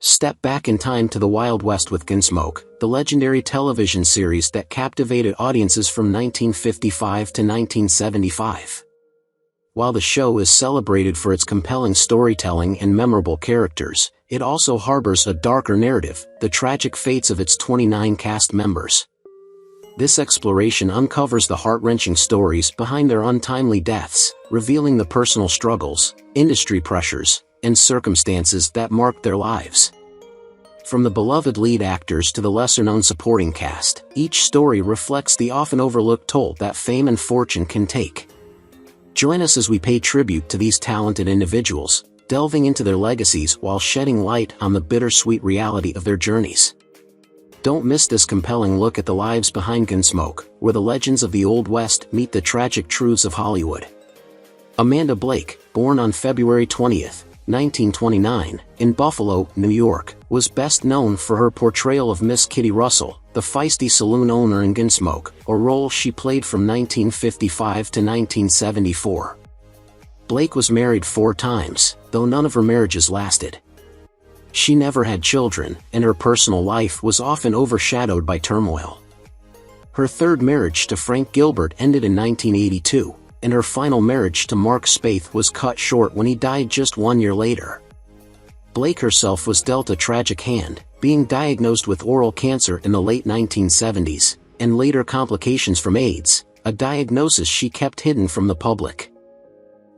Step back in time to the Wild West with Gunsmoke, the legendary television series that captivated audiences from 1955 to 1975. While the show is celebrated for its compelling storytelling and memorable characters, it also harbors a darker narrative, the tragic fates of its 29 cast members. This exploration uncovers the heart-wrenching stories behind their untimely deaths, revealing the personal struggles, industry pressures, and circumstances that marked their lives. From the beloved lead actors to the lesser-known supporting cast, each story reflects the often overlooked toll that fame and fortune can take. Join us as we pay tribute to these talented individuals, delving into their legacies while shedding light on the bittersweet reality of their journeys. Don't miss this compelling look at the lives behind Gunsmoke, where the legends of the Old West meet the tragic truths of Hollywood. Amanda Blake, born on February 20, 1929, in Buffalo, New York, was best known for her portrayal of Miss Kitty Russell, the feisty saloon owner in Gunsmoke, a role she played from 1955 to 1974. Blake was married 4 times, though none of her marriages lasted. She never had children, and her personal life was often overshadowed by turmoil. Her third marriage to Frank Gilbert ended in 1982, and her final marriage to Mark Spaeth was cut short when he died just 1 year later. Blake herself was dealt a tragic hand, being diagnosed with oral cancer in the late 1970s, and later complications from AIDS, a diagnosis she kept hidden from the public.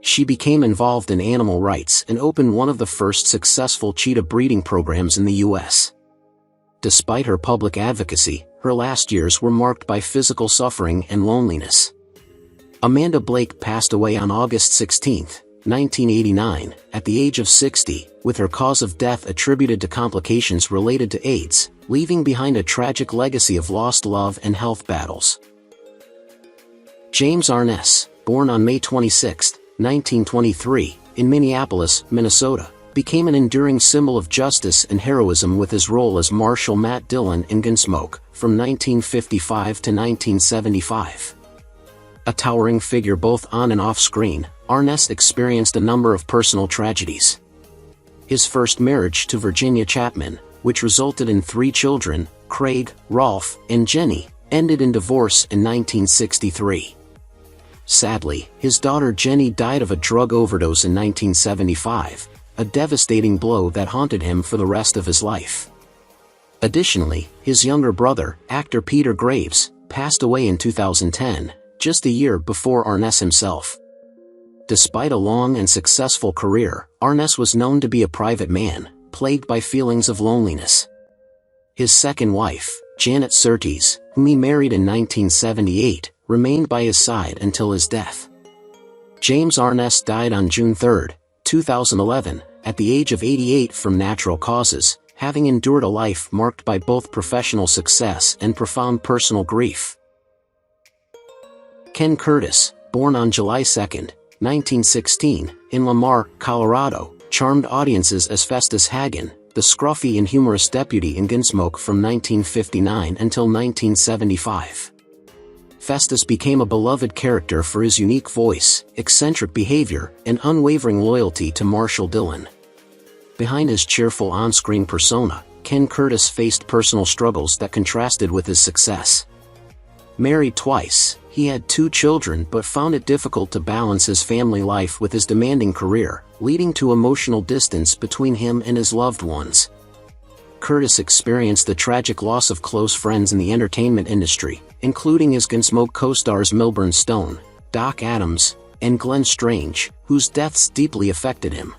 She became involved in animal rights and opened one of the first successful cheetah breeding programs in the U.S. Despite her public advocacy, her last years were marked by physical suffering and loneliness. Amanda Blake passed away on August 16, 1989, at the age of 60, with her cause of death attributed to complications related to AIDS, leaving behind a tragic legacy of lost love and health battles. James Arness, born on May 26, 1923, in Minneapolis, Minnesota, became an enduring symbol of justice and heroism with his role as Marshal Matt Dillon in Gunsmoke, from 1955 to 1975. A towering figure both on and off screen, Arness experienced a number of personal tragedies. His first marriage to Virginia Chapman, which resulted in 3 children, Craig, Rolf, and Jenny, ended in divorce in 1963. Sadly, his daughter Jenny died of a drug overdose in 1975, a devastating blow that haunted him for the rest of his life. Additionally, his younger brother, actor Peter Graves, passed away in 2010, just a year before Arness himself. Despite a long and successful career, Arness was known to be a private man, plagued by feelings of loneliness. His second wife, Janet Surtees, whom he married in 1978, remained by his side until his death. James Arness died on June 3, 2011, at the age of 88 from natural causes, having endured a life marked by both professional success and profound personal grief. Ken Curtis, born on July 2, 1916, in Lamar, Colorado, charmed audiences as Festus Hagen, the scruffy and humorous deputy in Gunsmoke from 1959 until 1975. Festus became a beloved character for his unique voice, eccentric behavior, and unwavering loyalty to Marshal Dillon. Behind his cheerful on-screen persona, Ken Curtis faced personal struggles that contrasted with his success. Married twice, he had 2 children but found it difficult to balance his family life with his demanding career, leading to emotional distance between him and his loved ones. Curtis experienced the tragic loss of close friends in the entertainment industry, including his Gunsmoke co-stars Milbourne Stone, Doc Adams, and Glenn Strange, whose deaths deeply affected him.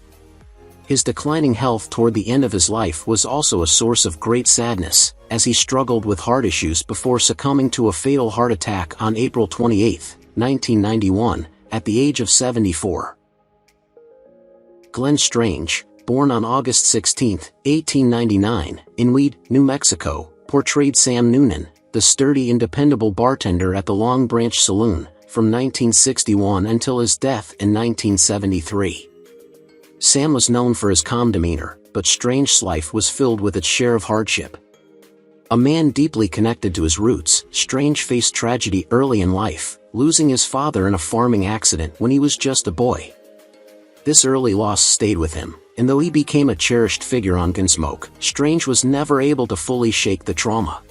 His declining health toward the end of his life was also a source of great sadness, as he struggled with heart issues before succumbing to a fatal heart attack on April 28, 1991, at the age of 74. Glenn Strange, born on August 16, 1899, in Weed, New Mexico, portrayed Sam Noonan, the sturdy and dependable bartender at the Long Branch Saloon, from 1961 until his death in 1973. Sam was known for his calm demeanor, but Strange's life was filled with its share of hardship. A man deeply connected to his roots, Strange faced tragedy early in life, losing his father in a farming accident when he was just a boy. This early loss stayed with him, and though he became a cherished figure on Gunsmoke, Strange was never able to fully shake the trauma.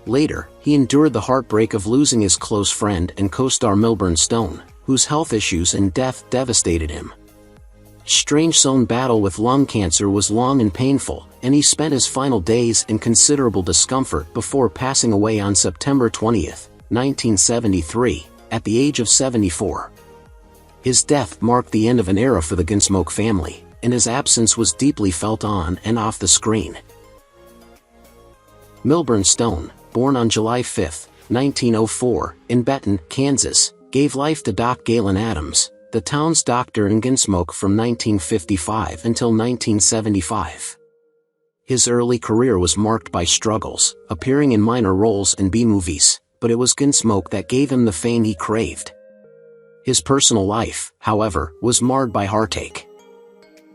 Later, he endured the heartbreak of losing his close friend and co-star Milbourne Stone, whose health issues and death devastated him. Strange's own battle with lung cancer was long and painful, and he spent his final days in considerable discomfort before passing away on September 20, 1973, at the age of 74. His death marked the end of an era for the Gunsmoke family, and his absence was deeply felt on and off the screen. Milbourne Stone, born on July 5, 1904, in Benton, Kansas, gave life to Doc Galen Adams, the town's doctor in Gunsmoke from 1955 until 1975. His early career was marked by struggles, appearing in minor roles in B-movies, but it was Gunsmoke that gave him the fame he craved. His personal life, however, was marred by heartache.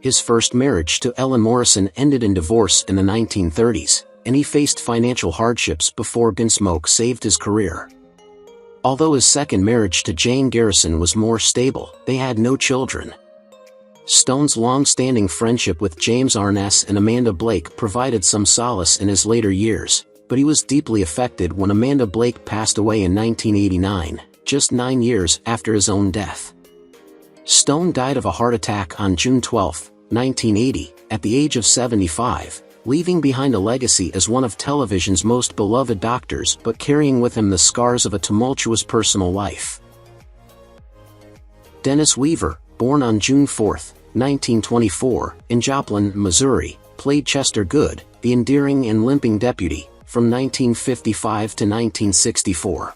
His first marriage to Ellen Morrison ended in divorce in the 1930s, and he faced financial hardships before Gunsmoke saved his career. Although his second marriage to Jane Garrison was more stable, they had no children. Stone's long-standing friendship with James Arness and Amanda Blake provided some solace in his later years, but he was deeply affected when Amanda Blake passed away in 1989, just 9 years after his own death. Stone died of a heart attack on June 12, 1980, at the age of 75, leaving behind a legacy as one of television's most beloved doctors but carrying with him the scars of a tumultuous personal life. Dennis Weaver, born on June 4, 1924, in Joplin, Missouri, played Chester Good, the endearing and limping deputy, from 1955 to 1964.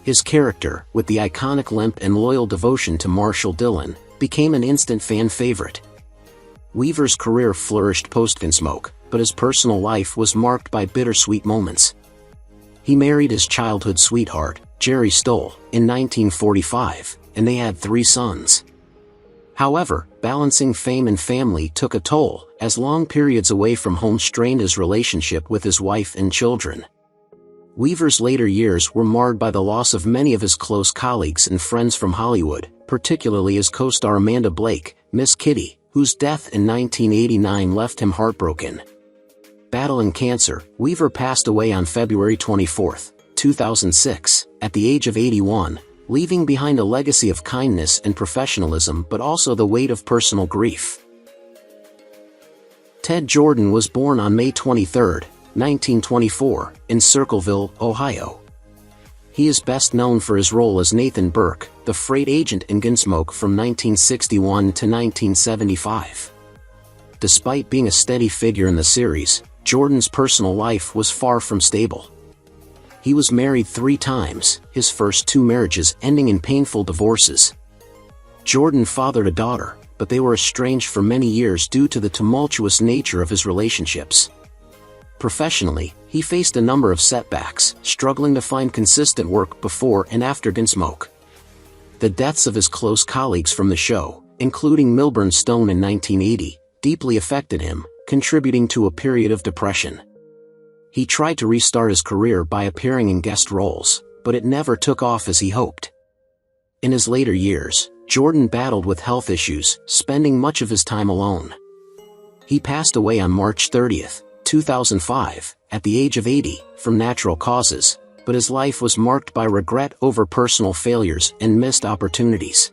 His character, with the iconic limp and loyal devotion to Marshall Dillon, became an instant fan favorite. Weaver's career flourished post-Gunsmoke, but his personal life was marked by bittersweet moments. He married his childhood sweetheart, Jerry Stoll, in 1945, and they had 3 sons. However, balancing fame and family took a toll, as long periods away from home strained his relationship with his wife and children. Weaver's later years were marred by the loss of many of his close colleagues and friends from Hollywood, particularly his co-star Amanda Blake, Miss Kitty, whose death in 1989 left him heartbroken. Battling cancer, Weaver passed away on February 24, 2006, at the age of 81, leaving behind a legacy of kindness and professionalism but also the weight of personal grief. Ted Jordan was born on May 23, 1924, in Circleville, Ohio. He is best known for his role as Nathan Burke, the freight agent in Gunsmoke from 1961 to 1975. Despite being a steady figure in the series, Jordan's personal life was far from stable. He was married 3 times, his first 2 marriages ending in painful divorces. Jordan fathered a daughter, but they were estranged for many years due to the tumultuous nature of his relationships. Professionally, he faced a number of setbacks, struggling to find consistent work before and after Gunsmoke. The deaths of his close colleagues from the show, including Milbourne Stone in 1980, deeply affected him, contributing to a period of depression. He tried to restart his career by appearing in guest roles, but it never took off as he hoped. In his later years, Jordan battled with health issues, spending much of his time alone. He passed away on March 30, 2005, at the age of 80, from natural causes, but his life was marked by regret over personal failures and missed opportunities.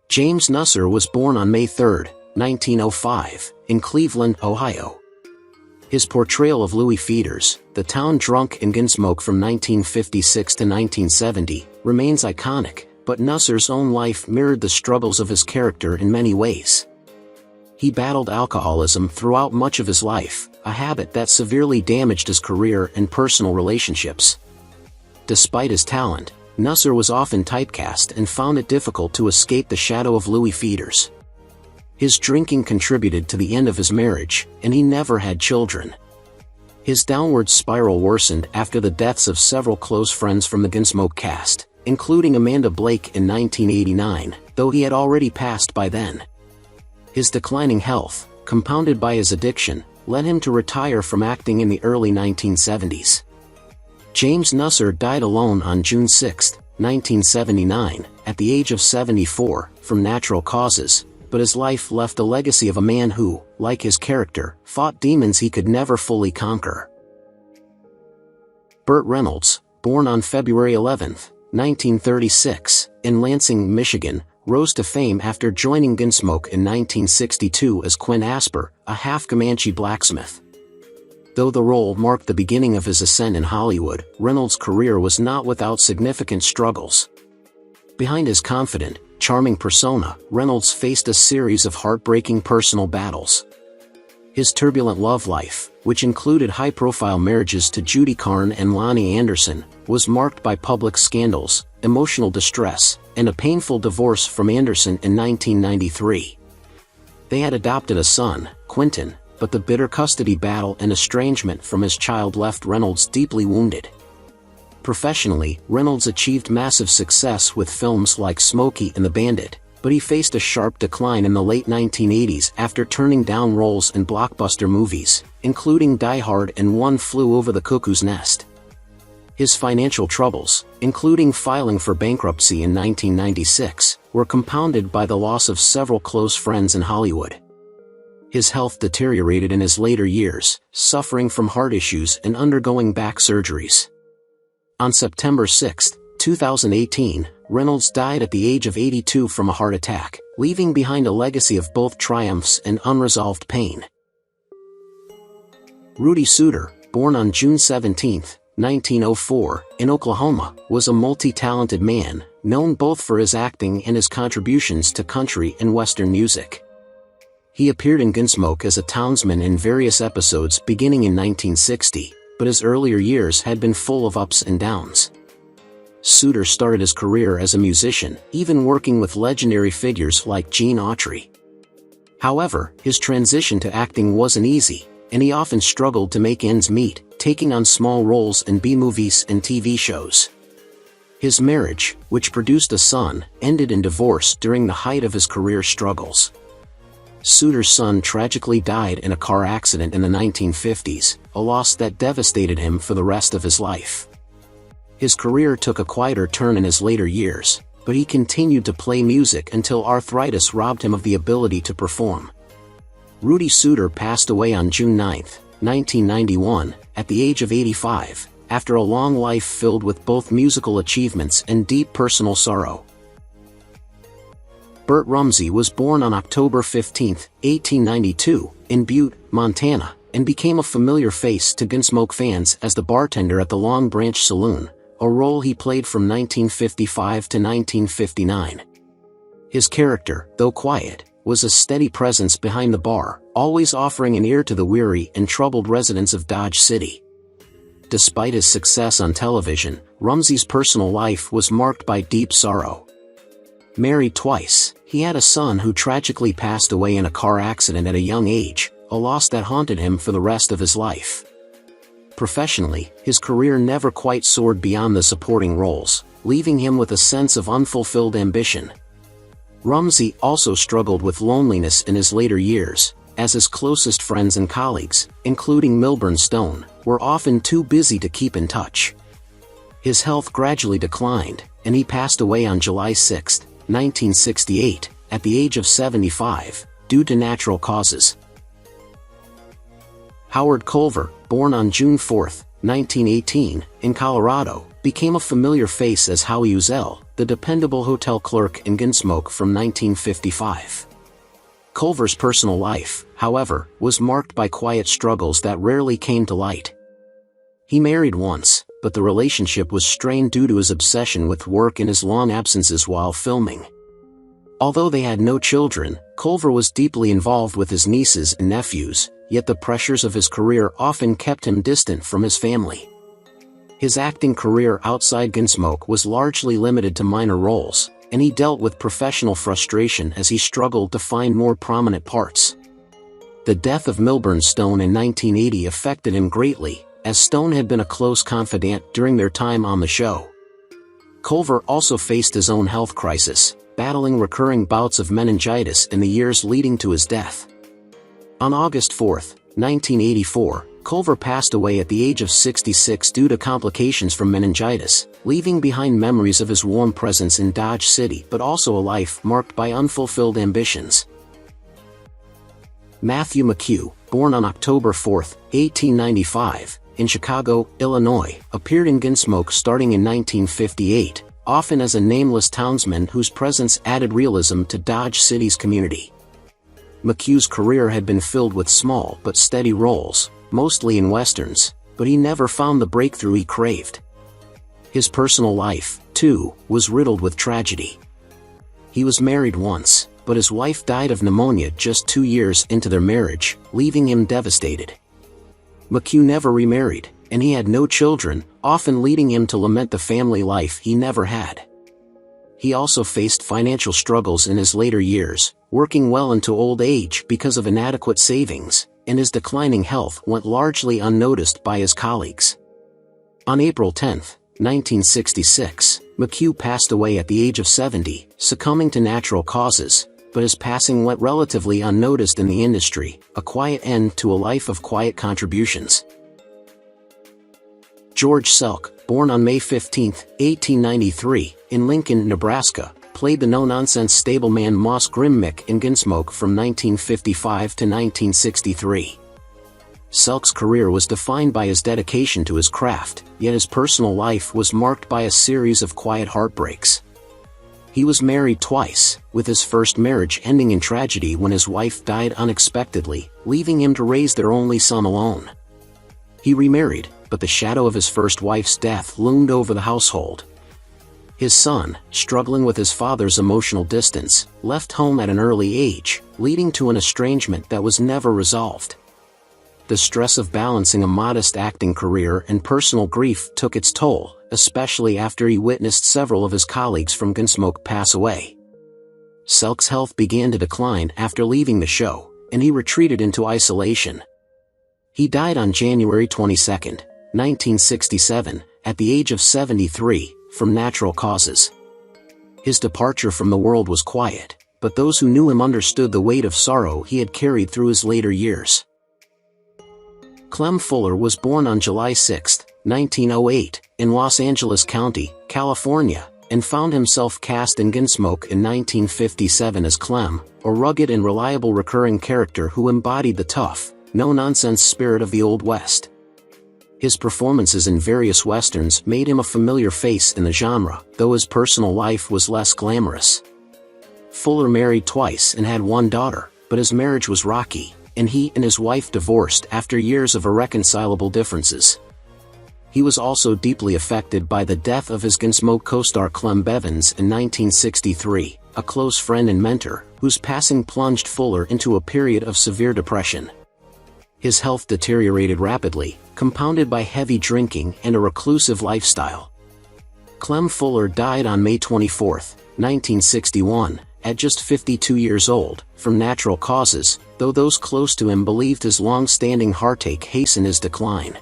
James Nusser was born on May 3, 1905, in Cleveland, Ohio. His portrayal of Louis Feeders, the town drunk in Gunsmoke from 1956 to 1970, remains iconic, but Nusser's own life mirrored the struggles of his character in many ways. He battled alcoholism throughout much of his life, a habit that severely damaged his career and personal relationships. Despite his talent, Nusser was often typecast and found it difficult to escape the shadow of Louis Feeders. His drinking contributed to the end of his marriage, and he never had children. His downward spiral worsened after the deaths of several close friends from the Gunsmoke cast, including Amanda Blake in 1989, though he had already passed by then. His declining health, compounded by his addiction, led him to retire from acting in the early 1970s. James Nusser died alone on June 6, 1979, at the age of 74, from natural causes, but his life left a legacy of a man who, like his character, fought demons he could never fully conquer. Bert Reynolds, born on February 11, 1936, in Lansing, Michigan, rose to fame after joining Gunsmoke in 1962 as Quinn Asper, a half-Comanche blacksmith. Though the role marked the beginning of his ascent in Hollywood, Reynolds' career was not without significant struggles. Behind his confident, charming persona, Reynolds faced a series of heartbreaking personal battles. His turbulent love life, which included high-profile marriages to Judy Carne and Lonnie Anderson, was marked by public scandals, emotional distress, and a painful divorce from Anderson in 1993. They had adopted a son, Quentin, but the bitter custody battle and estrangement from his child left Reynolds deeply wounded. Professionally, Reynolds achieved massive success with films like Smokey and the Bandit, but he faced a sharp decline in the late 1980s after turning down roles in blockbuster movies, including Die Hard and One Flew Over the Cuckoo's Nest. His financial troubles, including filing for bankruptcy in 1996, were compounded by the loss of several close friends in Hollywood. His health deteriorated in his later years, suffering from heart issues and undergoing back surgeries. On September 6, 2018, Reynolds died at the age of 82 from a heart attack, leaving behind a legacy of both triumphs and unresolved pain. Rudy Suter, born on June 17, 1904, in Oklahoma, was a multi-talented man, known both for his acting and his contributions to country and Western music. He appeared in Gunsmoke as a townsman in various episodes beginning in 1960, but his earlier years had been full of ups and downs. Suter started his career as a musician, even working with legendary figures like Gene Autry. However, his transition to acting wasn't easy, and he often struggled to make ends meet, taking on small roles in B-movies and TV shows. His marriage, which produced a son, ended in divorce during the height of his career struggles. Suter's son tragically died in a car accident in the 1950s, a loss that devastated him for the rest of his life. His career took a quieter turn in his later years, but he continued to play music until arthritis robbed him of the ability to perform. Rudy Suter passed away on June 9, 1991, at the age of 85, after a long life filled with both musical achievements and deep personal sorrow. Bert Ramsey was born on October 15, 1892, in Butte, Montana, and became a familiar face to Gunsmoke fans as the bartender at the Long Branch Saloon, a role he played from 1955 to 1959. His character, though quiet, was a steady presence behind the bar, always offering an ear to the weary and troubled residents of Dodge City. Despite his success on television, Ramsey's personal life was marked by deep sorrow. Married twice, he had a son who tragically passed away in a car accident at a young age, a loss that haunted him for the rest of his life. Professionally, his career never quite soared beyond the supporting roles, leaving him with a sense of unfulfilled ambition. Ramsey also struggled with loneliness in his later years, as his closest friends and colleagues, including Milbourne Stone, were often too busy to keep in touch. His health gradually declined, and he passed away on July 6, 1968, at the age of 75, due to natural causes. Howard Culver, born on June 4, 1918, in Colorado, became a familiar face as Howie Uzel, the dependable hotel clerk in Gunsmoke from 1955. Culver's personal life, however, was marked by quiet struggles that rarely came to light. He married once, but the relationship was strained due to his obsession with work and his long absences while filming. Although they had no children, Culver was deeply involved with his nieces and nephews, yet the pressures of his career often kept him distant from his family. His acting career outside Gunsmoke was largely limited to minor roles, and he dealt with professional frustration as he struggled to find more prominent parts. The death of Milbourne Stone in 1980 affected him greatly, as Stone had been a close confidant during their time on the show. Culver also faced his own health crisis, battling recurring bouts of meningitis in the years leading to his death. On August 4, 1984, Culver passed away at the age of 66 due to complications from meningitis, leaving behind memories of his warm presence in Dodge City but also a life marked by unfulfilled ambitions. Matthew McHugh, born on October 4, 1895, in Chicago, Illinois, appeared in Gunsmoke starting in 1958, often as a nameless townsman whose presence added realism to Dodge City's community. McHugh's career had been filled with small but steady roles, mostly in westerns, but he never found the breakthrough he craved. His personal life, too, was riddled with tragedy. He was married once, but his wife died of pneumonia just 2 years into their marriage, leaving him devastated. McHugh never remarried, and he had no children, often leading him to lament the family life he never had. He also faced financial struggles in his later years, working well into old age because of inadequate savings, and his declining health went largely unnoticed by his colleagues. On April 10, 1966, McHugh passed away at the age of 70, succumbing to natural causes, but his passing went relatively unnoticed in the industry, a quiet end to a life of quiet contributions. George Selk, born on May 15, 1893, in Lincoln, Nebraska, played the no-nonsense stableman Moss Grimmick in Gunsmoke from 1955 to 1963. Selk's career was defined by his dedication to his craft, yet his personal life was marked by a series of quiet heartbreaks. He was married twice, with his first marriage ending in tragedy when his wife died unexpectedly, leaving him to raise their only son alone. He remarried, but the shadow of his first wife's death loomed over the household. His son, struggling with his father's emotional distance, left home at an early age, leading to an estrangement that was never resolved. The stress of balancing a modest acting career and personal grief took its toll, especially after he witnessed several of his colleagues from Gunsmoke pass away. Selk's health began to decline after leaving the show, and he retreated into isolation. He died on January 22, 1967, at the age of 73, from natural causes. His departure from the world was quiet, but those who knew him understood the weight of sorrow he had carried through his later years. Clem Fuller was born on July 6, 1908, in Los Angeles County, California, and found himself cast in Gunsmoke in 1957 as Clem, a rugged and reliable recurring character who embodied the tough, no-nonsense spirit of the Old West. His performances in various westerns made him a familiar face in the genre, though his personal life was less glamorous. Fuller married twice and had one daughter, but his marriage was rocky, and he and his wife divorced after years of irreconcilable differences. He was also deeply affected by the death of his Gunsmoke co-star Clem Bevins in 1963, a close friend and mentor, whose passing plunged Fuller into a period of severe depression. His health deteriorated rapidly, compounded by heavy drinking and a reclusive lifestyle. Clem Fuller died on May 24, 1961, at just 52 years old, from natural causes, though those close to him believed his long-standing heartache hastened his decline.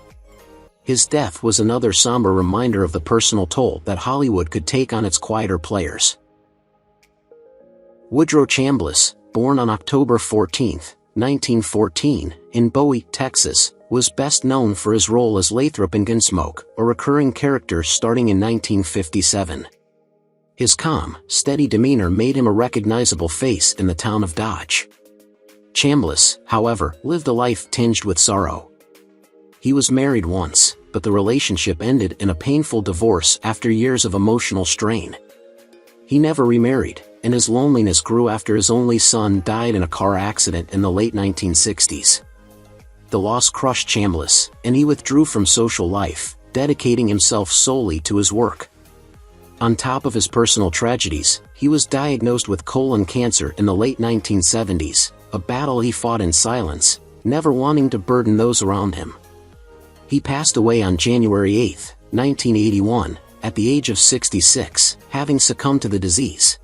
His death was another somber reminder of the personal toll that Hollywood could take on its quieter players. Woodrow Chamblas, born on October 14, 1914, in Bowie, Texas, was best known for his role as Lathrop in Gunsmoke, a recurring character starting in 1957. His calm, steady demeanor made him a recognizable face in the town of Dodge. Chamblas, however, lived a life tinged with sorrow. He was married once, but the relationship ended in a painful divorce after years of emotional strain. He never remarried, and his loneliness grew after his only son died in a car accident in the late 1960s. The loss crushed Chamblas, and he withdrew from social life, dedicating himself solely to his work. On top of his personal tragedies, he was diagnosed with colon cancer in the late 1970s, a battle he fought in silence, never wanting to burden those around him. He passed away on January 8, 1981, at the age of 66, having succumbed to the disease.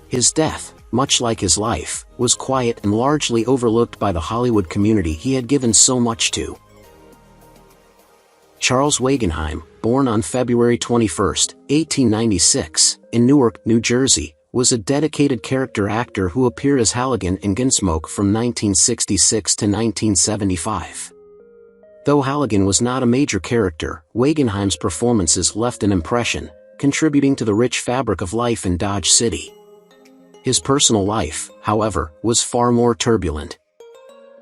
His death, much like his life, was quiet and largely overlooked by the Hollywood community he had given so much to. Charles Wagenheim, born on February 21, 1896, in Newark, New Jersey, was a dedicated character actor who appeared as Halligan in Gunsmoke from 1966 to 1975. Though Halligan was not a major character, Wagenheim's performances left an impression, contributing to the rich fabric of life in Dodge City. His personal life, however, was far more turbulent.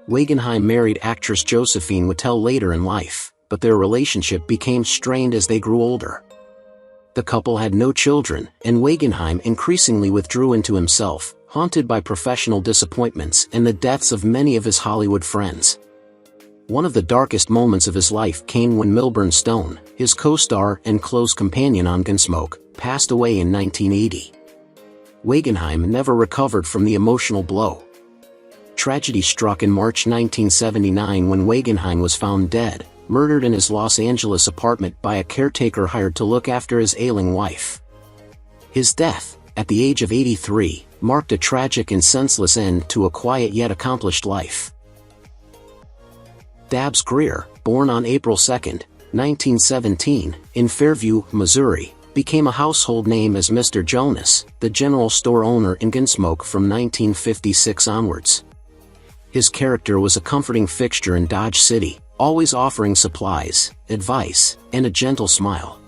Wagenheim married actress Josephine Whitell later in life, but their relationship became strained as they grew older. The couple had no children, and Wagenheim increasingly withdrew into himself, haunted by professional disappointments and the deaths of many of his Hollywood friends. One of the darkest moments of his life came when Milbourne Stone, his co-star and close companion on Gunsmoke, passed away in 1980. Wagenheim never recovered from the emotional blow. Tragedy struck in March 1979 when Wagenheim was found dead, murdered in his Los Angeles apartment by a caretaker hired to look after his ailing wife. His death, at the age of 83, marked a tragic and senseless end to a quiet yet accomplished life. Dabbs Greer, born on April 2, 1917, in Fairview, Missouri, became a household name as Mr. Jonas, the general store owner in Gunsmoke from 1956 onwards. His character was a comforting fixture in Dodge City, always offering supplies, advice, and a gentle smile.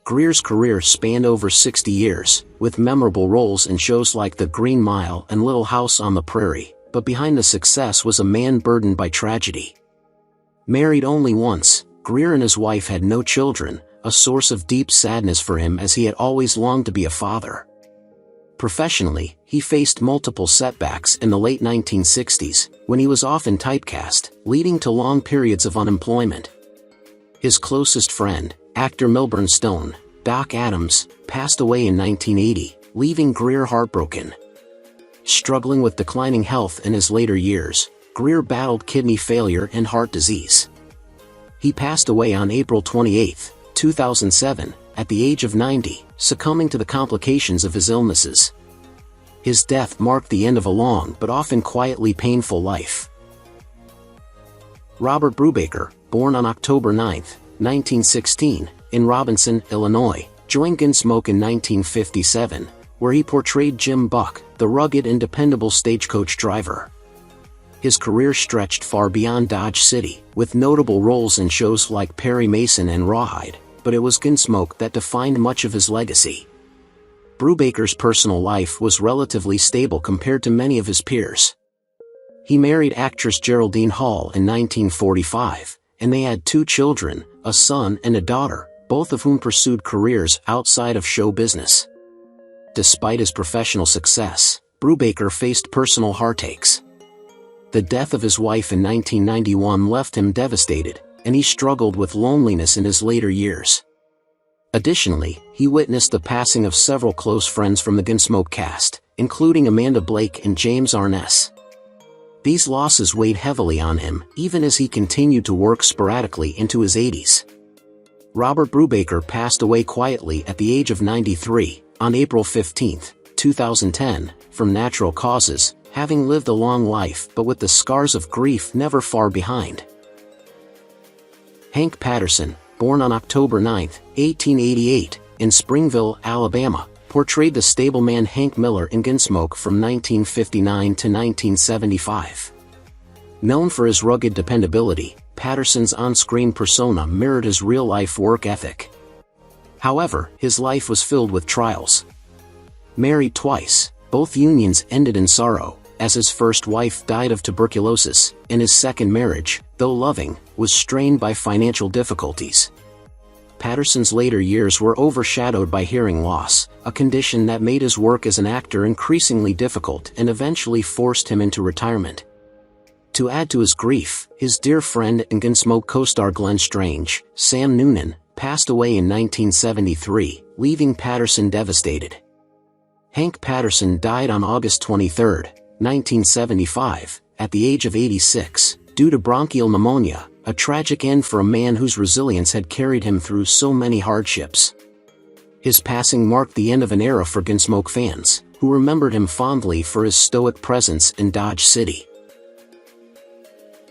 Greer's career spanned over 60 years, with memorable roles in shows like The Green Mile and Little House on the Prairie, but behind the success was a man burdened by tragedy. Married only once, Greer and his wife had no children, a source of deep sadness for him as he had always longed to be a father. Professionally, he faced multiple setbacks in the late 1960s, when he was often typecast, leading to long periods of unemployment. His closest friend, actor Milbourne Stone, Doc Adams, passed away in 1980, leaving Greer heartbroken. Struggling with declining health in his later years, Greer battled kidney failure and heart disease. He passed away on April 28, 2007, at the age of 90, succumbing to the complications of his illnesses. His death marked the end of a long but often quietly painful life. Robert Brewbaker, born on October 9, 1916, in Robinson, Illinois, joined Gunsmoke in 1957, where he portrayed Jim Buck, the rugged and dependable stagecoach driver. His career stretched far beyond Dodge City, with notable roles in shows like Perry Mason and Rawhide, but it was Gunsmoke that defined much of his legacy. Brewbaker's personal life was relatively stable compared to many of his peers. He married actress Geraldine Hall in 1945, and they had 2 children, a son and a daughter, both of whom pursued careers outside of show business. Despite his professional success, Brewbaker faced personal heartaches. The death of his wife in 1991 left him devastated, and he struggled with loneliness in his later years. Additionally, he witnessed the passing of several close friends from the Gunsmoke cast, including Amanda Blake and James Arness. These losses weighed heavily on him, even as he continued to work sporadically into his 80s. Robert Brewbaker passed away quietly at the age of 93, on April 15, 2010, from natural causes, having lived a long life but with the scars of grief never far behind. Hank Patterson, born on October 9, 1888, in Springville, Alabama, portrayed the stableman Hank Miller in Gunsmoke from 1959 to 1975. Known for his rugged dependability, Patterson's on-screen persona mirrored his real-life work ethic. However, his life was filled with trials. Married twice, both unions ended in sorrow, as his first wife died of tuberculosis, and his second marriage, though loving, was strained by financial difficulties. Patterson's later years were overshadowed by hearing loss, a condition that made his work as an actor increasingly difficult and eventually forced him into retirement. To add to his grief, his dear friend and Gunsmoke co-star Glenn Strange, Sam Noonan, passed away in 1973, leaving Patterson devastated. Hank Patterson died on August 23, 1975, at the age of 86, due to bronchial pneumonia, a tragic end for a man whose resilience had carried him through so many hardships. His passing marked the end of an era for Gunsmoke fans, who remembered him fondly for his stoic presence in Dodge City.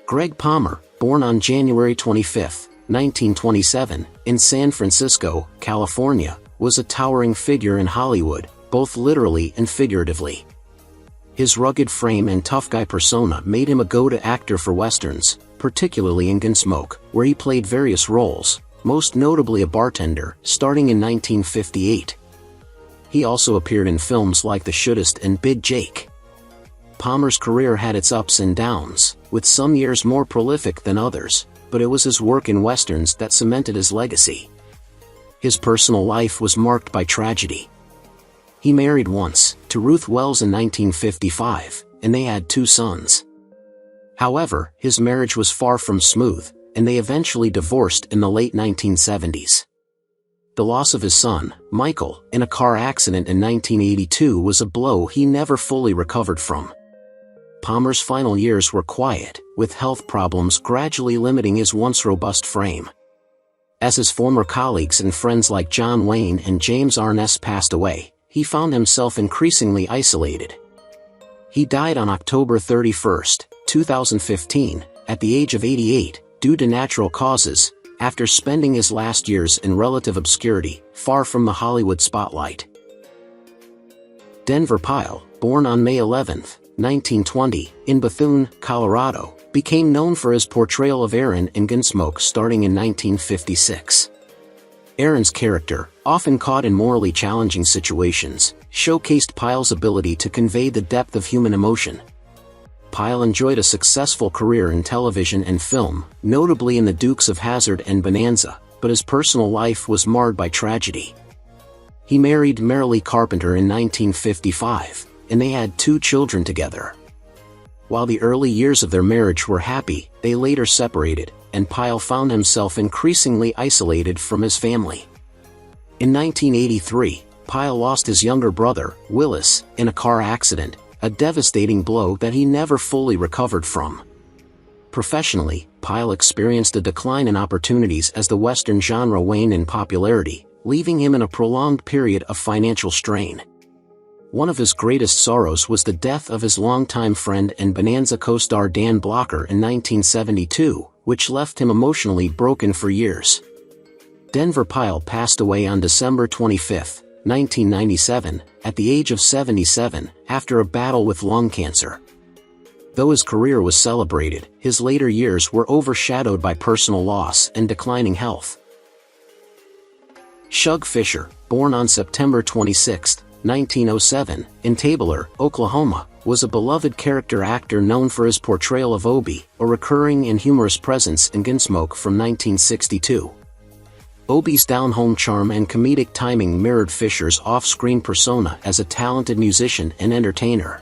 Greg Palmer, born on January 25, 1927, in San Francisco, California, was a towering figure in Hollywood, both literally and figuratively. His rugged frame and tough guy persona made him a go-to actor for westerns, particularly in Gunsmoke, where he played various roles, most notably a bartender, starting in 1958. He also appeared in films like The Shootist and Big Jake. Palmer's career had its ups and downs, with some years more prolific than others, but it was his work in westerns that cemented his legacy. His personal life was marked by tragedy. He married once, to Ruth Wells in 1955, and they had 2 sons. However, his marriage was far from smooth, and they eventually divorced in the late 1970s. The loss of his son, Michael, in a car accident in 1982 was a blow he never fully recovered from. Palmer's final years were quiet, with health problems gradually limiting his once robust frame. As his former colleagues and friends like John Wayne and James Arness passed away, he found himself increasingly isolated. He died on October 31, 2015, at the age of 88, due to natural causes, after spending his last years in relative obscurity, far from the Hollywood spotlight. Denver Pyle, born on May 11, 1920, in Bethune, Colorado, became known for his portrayal of Aaron in Gunsmoke starting in 1956. Aaron's character, often caught in morally challenging situations, showcased Pyle's ability to convey the depth of human emotion. Pyle enjoyed a successful career in television and film, notably in The Dukes of Hazzard and Bonanza, but his personal life was marred by tragedy. He married Marilee Carpenter in 1955, and they had 2 children together. While the early years of their marriage were happy, they later separated, and Pyle found himself increasingly isolated from his family. In 1983, Pyle lost his younger brother, Willis, in a car accident, a devastating blow that he never fully recovered from. Professionally, Pyle experienced a decline in opportunities as the Western genre waned in popularity, leaving him in a prolonged period of financial strain. One of his greatest sorrows was the death of his longtime friend and Bonanza co-star Dan Blocker in 1972, which left him emotionally broken for years. Denver Pyle passed away on December 25, 1997, at the age of 77, after a battle with lung cancer. Though his career was celebrated, his later years were overshadowed by personal loss and declining health. Shug Fisher, born on September 26, 1907, in Tabler, Oklahoma, was a beloved character actor known for his portrayal of Obie, a recurring and humorous presence in Gunsmoke from 1962. Obie's down-home charm and comedic timing mirrored Fisher's off-screen persona as a talented musician and entertainer.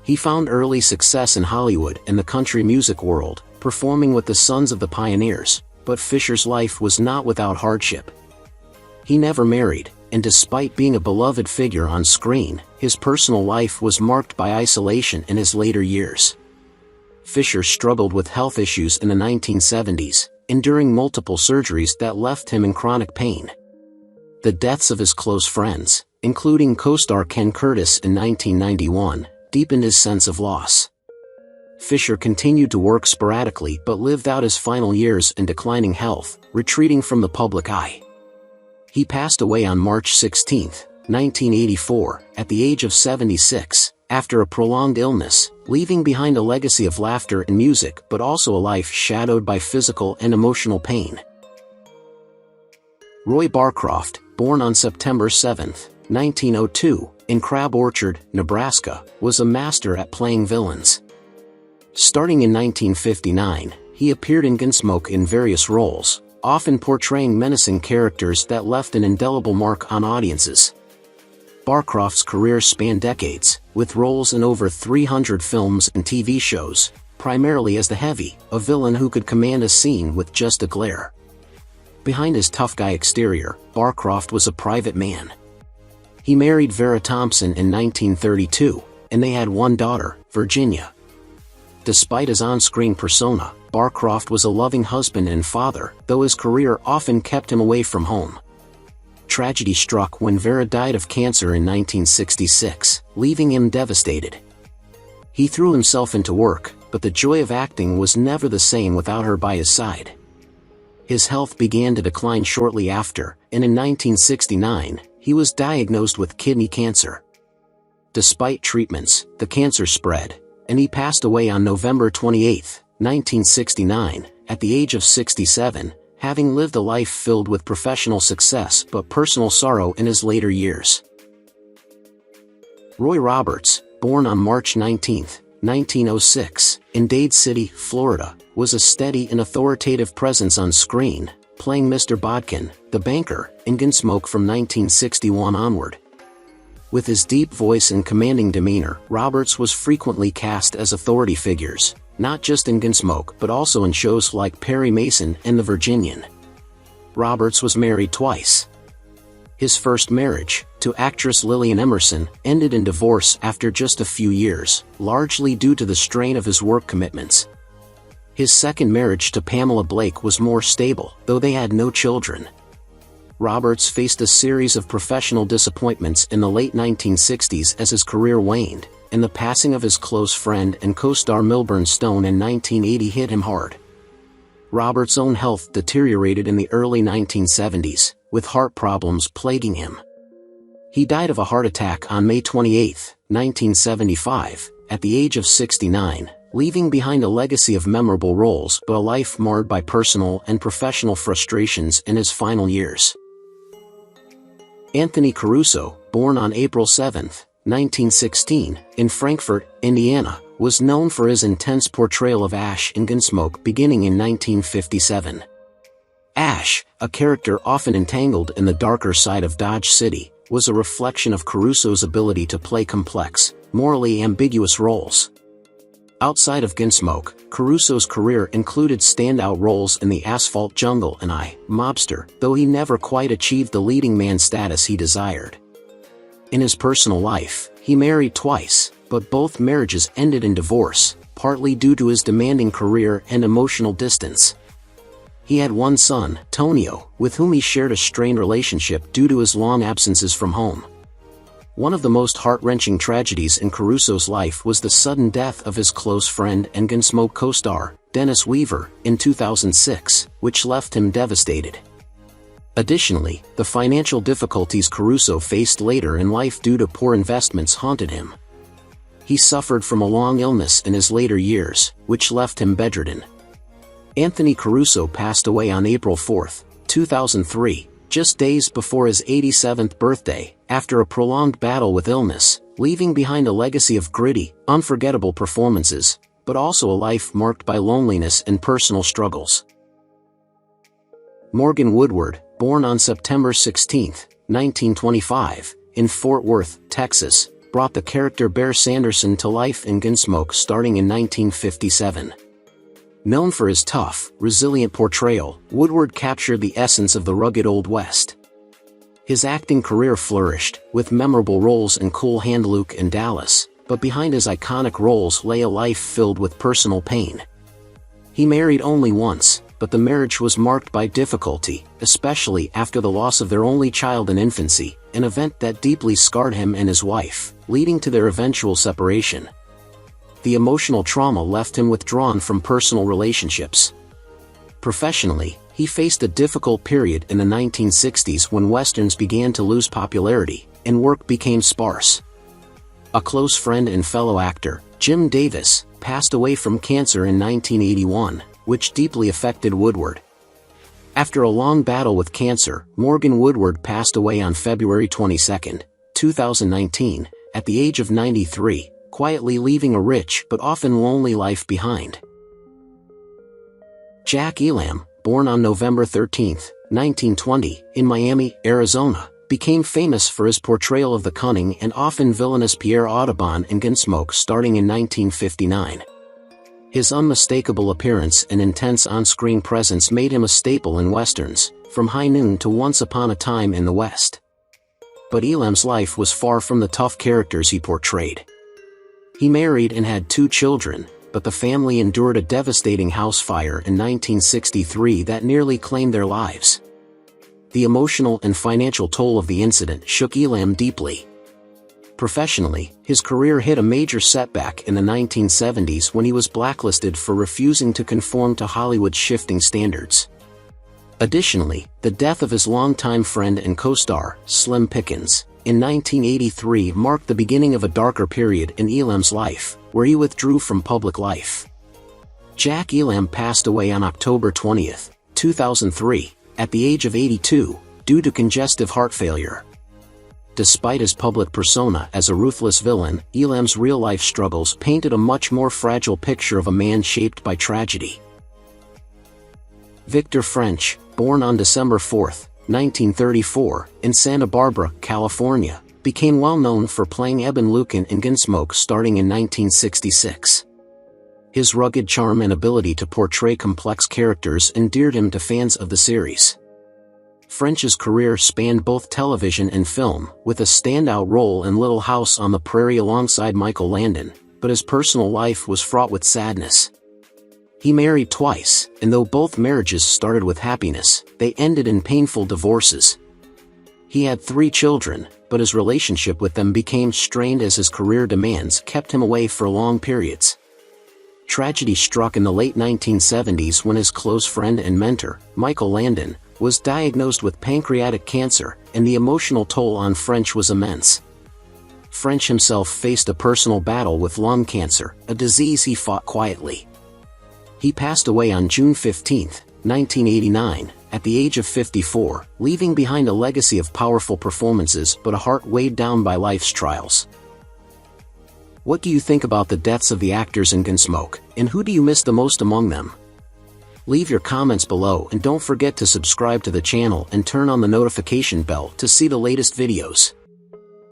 He found early success in Hollywood and the country music world, performing with the Sons of the Pioneers, but Fisher's life was not without hardship. He never married, and despite being a beloved figure on screen, his personal life was marked by isolation in his later years. Fisher struggled with health issues in the 1970s, enduring multiple surgeries that left him in chronic pain. The deaths of his close friends, including co-star Ken Curtis in 1991, deepened his sense of loss. Fisher continued to work sporadically but lived out his final years in declining health, retreating from the public eye. He passed away on March 16, 1984, at the age of 76, after a prolonged illness, leaving behind a legacy of laughter and music but also a life shadowed by physical and emotional pain. Roy Barcroft, born on September 7, 1902, in Crab Orchard, Nebraska, was a master at playing villains. Starting in 1959, he appeared in Gunsmoke in various roles, often portraying menacing characters that left an indelible mark on audiences. Barcroft's career spanned decades, with roles in over 300 films and TV shows, primarily as the Heavy, a villain who could command a scene with just a glare. Behind his tough guy exterior, Barcroft was a private man. He married Vera Thompson in 1932, and they had 1 daughter, Virginia. Despite his on-screen persona, Barcroft was a loving husband and father, though his career often kept him away from home. Tragedy struck when Vera died of cancer in 1966, leaving him devastated. He threw himself into work, but the joy of acting was never the same without her by his side. His health began to decline shortly after, and in 1969, he was diagnosed with kidney cancer. Despite treatments, the cancer spread, and he passed away on November 28, 1969, at the age of 67, having lived a life filled with professional success but personal sorrow in his later years. Roy Roberts, born on March 19, 1906, in Dade City, Florida, was a steady and authoritative presence on screen, playing Mr. Bodkin, the banker, in Gunsmoke from 1961 onward. With his deep voice and commanding demeanor, Roberts was frequently cast as authority figures, not just in Gunsmoke but also in shows like Perry Mason and The Virginian. Roberts was married twice. His first marriage, to actress Lillian Emerson, ended in divorce after just a few years, largely due to the strain of his work commitments. His second marriage to Pamela Blake was more stable, though they had no children. Roberts faced a series of professional disappointments in the late 1960s as his career waned, and the passing of his close friend and co-star Milbourne Stone in 1980 hit him hard. Roberts' own health deteriorated in the early 1970s, with heart problems plaguing him. He died of a heart attack on May 28, 1975, at the age of 69, leaving behind a legacy of memorable roles but a life marred by personal and professional frustrations in his final years. Anthony Caruso, born on April 7, 1916, in Frankfort, Indiana, was known for his intense portrayal of Ash in Gunsmoke beginning in 1957. Ash, a character often entangled in the darker side of Dodge City, was a reflection of Caruso's ability to play complex, morally ambiguous roles. Outside of Gunsmoke, Caruso's career included standout roles in The Asphalt Jungle and I, Mobster, though he never quite achieved the leading man status he desired. In his personal life, he married twice, but both marriages ended in divorce, partly due to his demanding career and emotional distance. He had one son, Tonio, with whom he shared a strained relationship due to his long absences from home. One of the most heart-wrenching tragedies in Caruso's life was the sudden death of his close friend and Gunsmoke co-star, Dennis Weaver, in 2006, which left him devastated. Additionally, the financial difficulties Caruso faced later in life due to poor investments haunted him. He suffered from a long illness in his later years, which left him bedridden. Anthony Caruso passed away on April 4, 2003, just days before his 87th birthday, after a prolonged battle with illness, leaving behind a legacy of gritty, unforgettable performances, but also a life marked by loneliness and personal struggles. Morgan Woodward, born on September 16, 1925, in Fort Worth, Texas, brought the character Bear Sanderson to life in Gunsmoke starting in 1957. Known for his tough, resilient portrayal, Woodward captured the essence of the rugged Old West. His acting career flourished, with memorable roles in Cool Hand Luke and Dallas, but behind his iconic roles lay a life filled with personal pain. He married only once, but the marriage was marked by difficulty, especially after the loss of their only child in infancy, an event that deeply scarred him and his wife, leading to their eventual separation. The emotional trauma left him withdrawn from personal relationships. Professionally, he faced a difficult period in the 1960s when westerns began to lose popularity, and work became sparse. A close friend and fellow actor, Jim Davis, passed away from cancer in 1981, which deeply affected Woodward. After a long battle with cancer, Morgan Woodward passed away on February 22, 2019, at the age of 93. Quietly leaving a rich but often lonely life behind. Jack Elam, born on November 13, 1920, in Miami, Arizona, became famous for his portrayal of the cunning and often villainous Pierre Audubon in Gunsmoke starting in 1959. His unmistakable appearance and intense on-screen presence made him a staple in westerns, from High Noon to Once Upon a Time in the West. But Elam's life was far from the tough characters he portrayed. He married and had 2 children, but the family endured a devastating house fire in 1963 that nearly claimed their lives. The emotional and financial toll of the incident shook Elam deeply. Professionally, his career hit a major setback in the 1970s when he was blacklisted for refusing to conform to Hollywood's shifting standards. Additionally, the death of his longtime friend and co-star, Slim Pickens, in 1983 marked the beginning of a darker period in Elam's life, where he withdrew from public life. Jack Elam passed away on October 20, 2003, at the age of 82, due to congestive heart failure. Despite his public persona as a ruthless villain, Elam's real-life struggles painted a much more fragile picture of a man shaped by tragedy. Victor French, born on December 4, 1934, in Santa Barbara, California, became well known for playing Eben Lucan in Gunsmoke starting in 1966. His rugged charm and ability to portray complex characters endeared him to fans of the series. French's career spanned both television and film, with a standout role in Little House on the Prairie alongside Michael Landon, but his personal life was fraught with sadness. He married twice, and though both marriages started with happiness, they ended in painful divorces. He had 3 children, but his relationship with them became strained as his career demands kept him away for long periods. Tragedy struck in the late 1970s when his close friend and mentor, Michael Landon, was diagnosed with pancreatic cancer, and the emotional toll on French was immense. French himself faced a personal battle with lung cancer, a disease he fought quietly. He passed away on June 15, 1989, at the age of 54, leaving behind a legacy of powerful performances but a heart weighed down by life's trials. What do you think about the deaths of the actors in Gunsmoke, and who do you miss the most among them? Leave your comments below and don't forget to subscribe to the channel and turn on the notification bell to see the latest videos.